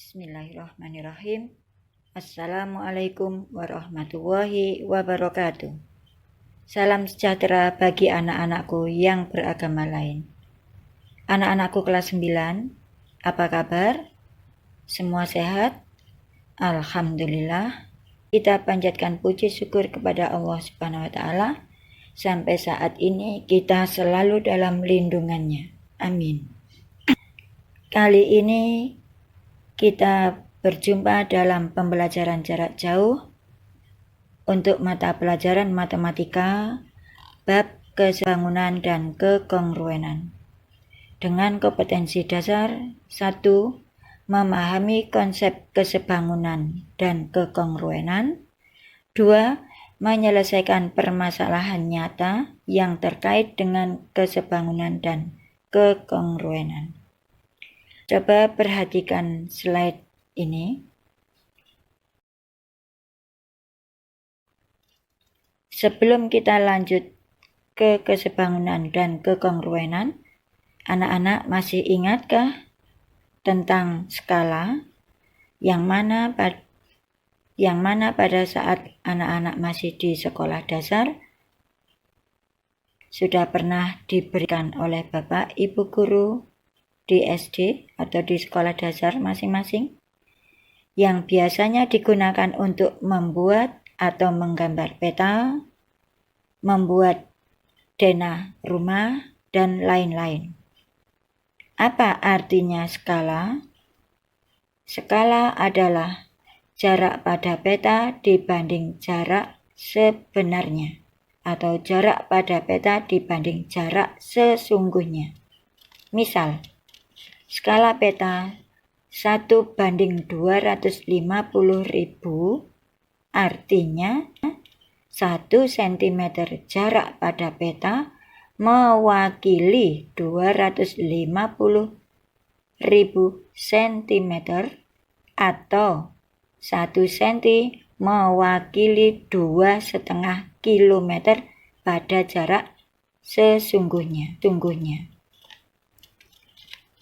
Bismillahirrahmanirrahim. Assalamualaikum warahmatullahi wabarakatuh. Salam sejahtera bagi anak-anakku yang beragama lain. Anak-anakku kelas 9, apa kabar? Semua sehat? Alhamdulillah. Kita panjatkan puji syukur kepada Allah Subhanahu wa taala. Sampai saat ini kita selalu dalam lindungannya. Amin. Kali ini kita berjumpa dalam pembelajaran jarak jauh untuk mata pelajaran matematika bab kesebangunan dan kekongruenan. Dengan kompetensi dasar 1. Memahami konsep kesebangunan dan kekongruenan. 2. Menyelesaikan permasalahan nyata yang terkait dengan kesebangunan dan kekongruenan. Coba perhatikan slide ini. Sebelum kita lanjut ke kesebangunan dan kekongruenan, anak-anak masih ingatkah tentang skala yang mana pada saat anak-anak masih di sekolah dasar sudah pernah diberikan oleh Bapak Ibu guru di SD atau di sekolah dasar masing-masing, yang biasanya digunakan untuk membuat atau menggambar peta, membuat denah rumah, dan lain-lain. Apa artinya skala? Skala adalah jarak pada peta dibanding jarak sebenarnya, atau jarak pada peta dibanding jarak sesungguhnya. Misal, skala peta 1:250.000 artinya 1 cm jarak pada peta mewakili 250.000 cm atau 1 cm mewakili 2,5 km pada jarak sesungguhnya.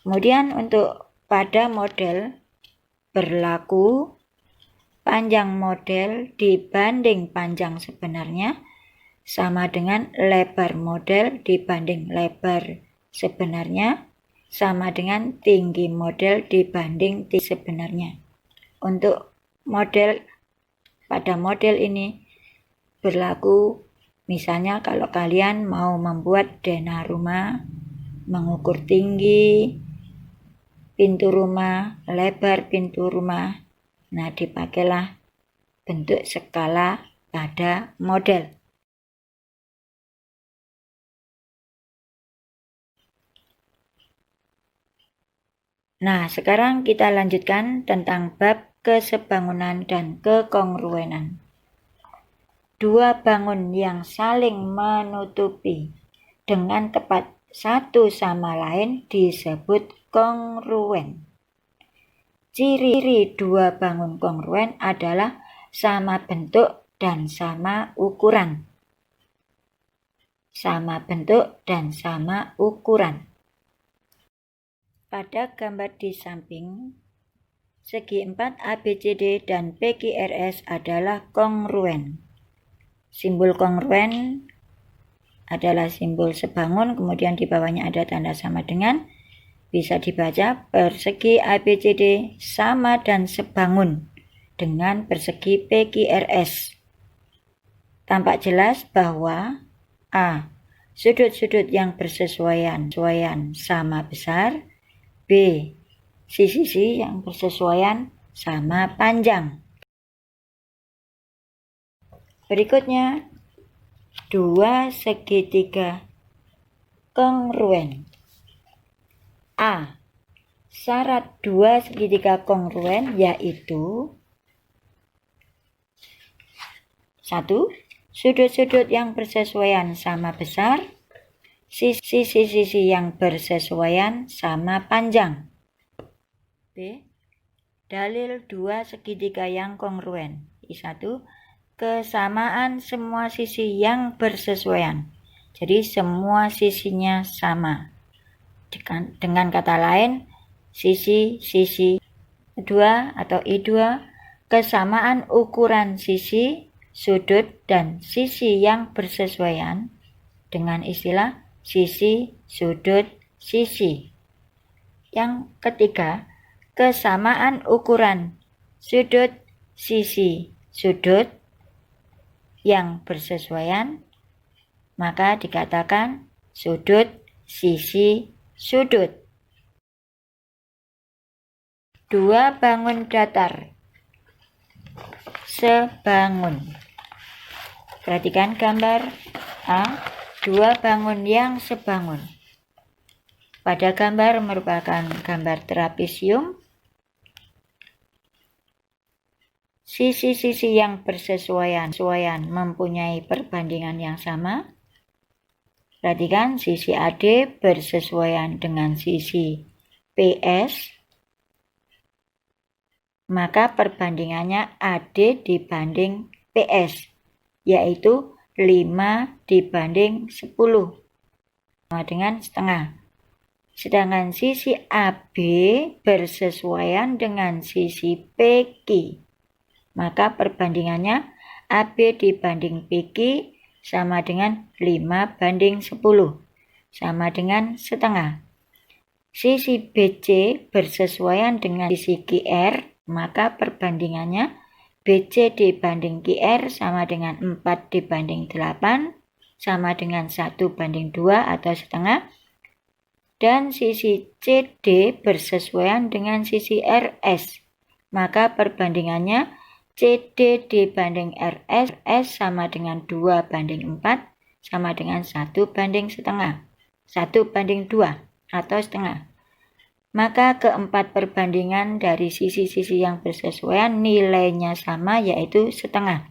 Kemudian untuk pada model berlaku panjang model dibanding panjang sebenarnya sama dengan lebar model dibanding lebar sebenarnya sama dengan tinggi model dibanding tinggi sebenarnya. Untuk pada model ini berlaku misalnya kalau kalian mau membuat denah rumah, mengukur tinggi pintu rumah, lebar pintu rumah, nah dipakailah bentuk skala pada model. Nah, sekarang kita lanjutkan tentang bab kesebangunan dan kekongruenan. Dua bangun yang saling menutupi dengan tepat satu sama lain disebut kongruen. Ciri dua bangun kongruen adalah sama bentuk dan sama ukuran. Pada gambar di samping, segi 4 ABCD dan PQRS adalah kongruen. Simbol kongruen adalah simbol sebangun, kemudian di bawahnya ada tanda sama dengan. Bisa dibaca persegi ABCD sama dan sebangun dengan persegi PQRS. Tampak jelas bahwa A. Sudut-sudut yang bersesuaian sama besar. B. Sisi-sisi yang bersesuaian sama panjang. Berikutnya, dua segitiga kongruen. A. Syarat dua segitiga kongruen yaitu 1. Sudut-sudut yang bersesuaian sama besar, sisi-sisi yang bersesuaian sama panjang. B. Dalil dua segitiga yang kongruen. 1. Kesamaan semua sisi yang bersesuaian. Jadi semua sisinya sama. Dengan kata lain, sisi-sisi kedua atau I2, kesamaan ukuran sisi, sudut, dan sisi yang bersesuaian dengan istilah sisi, sudut, sisi. Yang ketiga, kesamaan ukuran sudut, sisi, sudut yang bersesuaian, maka dikatakan sudut, sisi, sudut. Dua bangun datar sebangun. Perhatikan gambar A, dua bangun yang sebangun. Pada gambar merupakan gambar trapesium. Sisi-sisi yang bersesuaian mempunyai perbandingan yang sama. Perhatikan sisi AD bersesuaian dengan sisi PS. Maka perbandingannya AD dibanding PS, yaitu 5 dibanding 10, sama dengan setengah. Sedangkan sisi AB bersesuaian dengan sisi PQ, maka perbandingannya AB dibanding PQ sama dengan 5 banding 10, sama dengan setengah. Sisi BC bersesuaian dengan sisi QR, maka perbandingannya BC dibanding QR sama dengan 4 dibanding 8, sama dengan 1 banding 2 atau setengah. Dan sisi CD bersesuaian dengan sisi RS, maka perbandingannya CD dibanding RS sama dengan 2 banding 4, sama dengan 1 banding setengah, 1 banding 2 atau setengah. Maka keempat perbandingan dari sisi-sisi yang bersesuaian nilainya sama, yaitu setengah.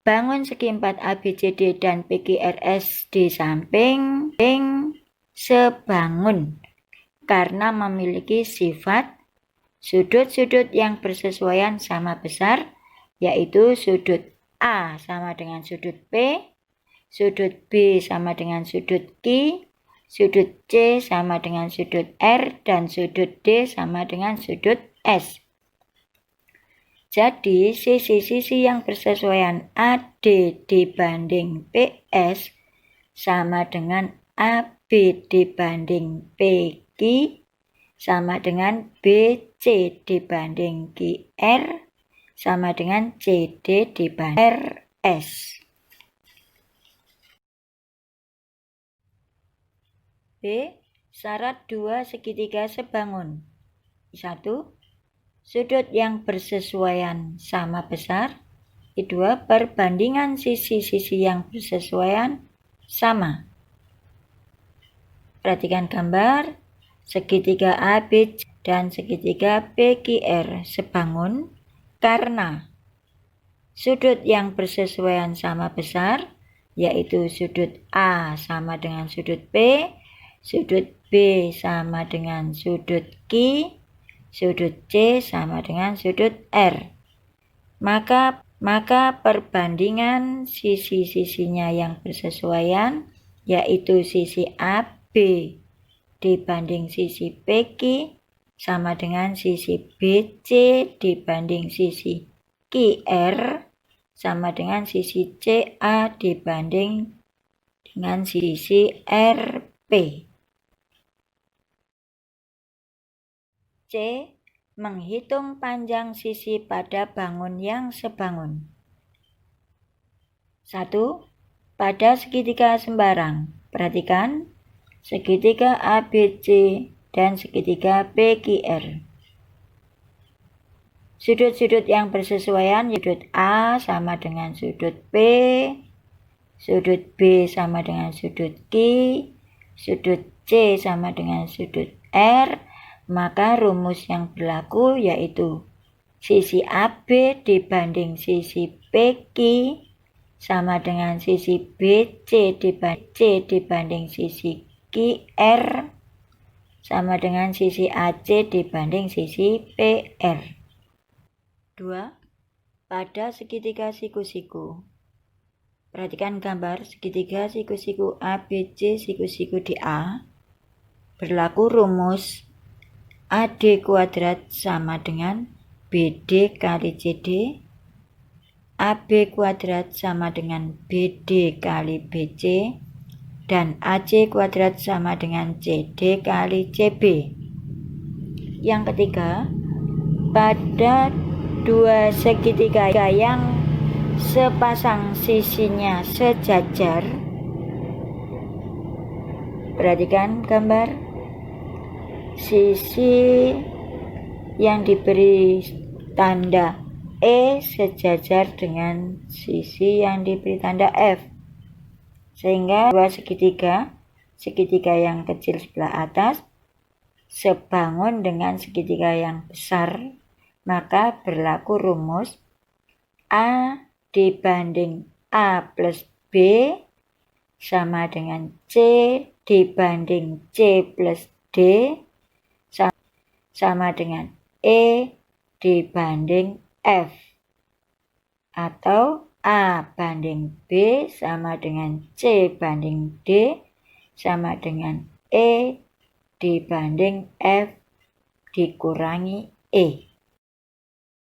Bangun segi 4 ABCD dan PQRS di samping sebangun karena memiliki sifat sudut-sudut yang bersesuaian sama besar, yaitu sudut A sama dengan sudut P, sudut B sama dengan sudut Q, sudut C sama dengan sudut R, dan sudut D sama dengan sudut S. Jadi, sisi-sisi yang bersesuaian AD dibanding PS sama dengan AB dibanding PQ, sama dengan BC dibanding QR, sama dengan CD dibanding RS. B. Syarat dua segitiga sebangun. 1. Sudut yang bersesuaian sama besar. 2. Perbandingan sisi-sisi yang bersesuaian sama. Perhatikan gambar. Segitiga AB dan segitiga PQR sebangun karena sudut yang bersesuaian sama besar, yaitu sudut A sama dengan sudut P, sudut B sama dengan sudut Q, sudut C sama dengan sudut R. Maka perbandingan sisi-sisinya yang bersesuaian, yaitu sisi AB dibanding sisi PQ sama dengan sisi BC dibanding sisi QR sama dengan sisi CA dibanding dengan sisi RP. C. Menghitung panjang sisi pada bangun yang sebangun. 1. Pada segitiga sembarang. Perhatikan segitiga ABC dan segitiga PQR. Sudut-sudut yang bersesuaian, sudut A sama dengan sudut P, sudut B sama dengan sudut Q, sudut C sama dengan sudut R. Maka rumus yang berlaku yaitu sisi AB dibanding sisi PQ sama dengan sisi BC dibanding sisi QR sama dengan sisi AC dibanding sisi PR. 2. Pada segitiga siku-siku. Perhatikan gambar segitiga siku-siku ABC siku-siku di A. Berlaku rumus AD kuadrat sama dengan BD kali CD, AB kuadrat sama dengan BD kali BC, dan AC kuadrat sama dengan CD kali CB. Yang ketiga, pada dua segitiga yang sepasang sisinya sejajar, perhatikan gambar, sisi yang diberi tanda E sejajar dengan sisi yang diberi tanda F, sehingga dua segitiga yang kecil sebelah atas sebangun dengan segitiga yang besar, maka berlaku rumus A dibanding A plus B sama dengan C dibanding C plus D sama dengan E dibanding F, atau A banding B sama dengan C banding D sama dengan E dibanding F dikurangi E.